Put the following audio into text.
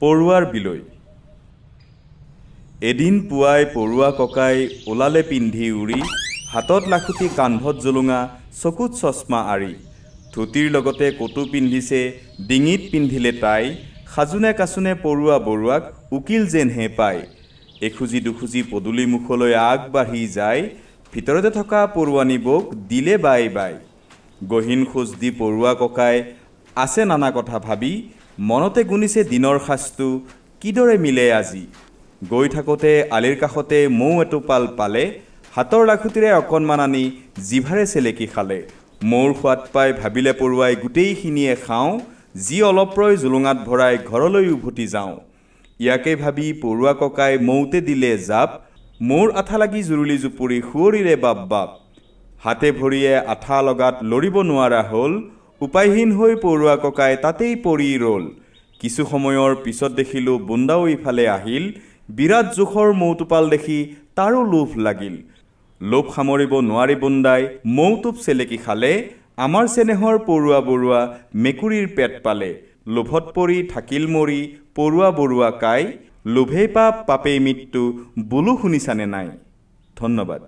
পৰুৱাৰ বিলৈ। এদিন পুৱাই পৰুৱা ককাই ওলালে পিন্ধি উৰি, হাতত লাখুটি কান্ধত জলুঙা, চকুত চশমা আৰি। ধুতিৰ লগতে কটু পিন্ধিছে, ডিঙিত পিন্ধিলে তাই, সাজোনে কাচোনে পৰুৱা বৰুৱাক উকিল যেনহে পায়। এখুজি দুখুজি পদূলি মুখলৈ আগবাঢ়ি যায়, ভিতৰতে থকা পৰুৱানী বৌক দিলে বাই বাই। গহীন খোজ দি পৰুৱা ককাই আছে নানা কথা ভাবি, মনতে গুণিছে দিনৰ সাজটো কিদৰে মিলে আজি। গৈ থাকোঁতে আলিৰ কাষতে মৌ এটোপাল পালে, হাতৰ লাখুটিৰে অকণমান আনি জিভাৰে চেলেকি খালে। মৌৰ সোৱাদ পাই ভাবিলে পৰুৱাই গোটেইখিনিয়ে খাওঁ, যি অলপ ৰৈ জুলুঙাত ভৰাই ঘৰলৈ উভতি যাওঁ। ইয়াকে ভাবি পৰুৱা ককাই মৌতে দিলে জাপ, মৌৰ আঠা লাগি জুৰুলি জুপুৰি সুঁৱৰিলে বাপ বাপ। হাতে ভৰিয়ে আঠা লগাত লৰিব নোৱাৰা হ'ল, উপায়হীন হৈ পৰুৱা ককাই তাতেই পৰি ৰ'ল। কিছু সময়ৰ পিছত দেখিলোঁ বুন্দাও ইফালে আহিল, বিৰাট জোখৰ মৌটোপাল দেখি তাৰো লোভ লাগিল। লোভ সামৰিব নোৱাৰি বুন্দাই মৌটোপ চেলেকি খালে, আমাৰ চেনেহৰ পৰুৱা বৰুৱা মেকুৰীৰ পেট পালে। লোভত পৰি থাকিল মৰি পৰুৱা বৰুৱা কাই, লোভেই পাপ পাপেই মৃত্যু বোলো শুনিছানে নাই। ধন্যবাদ।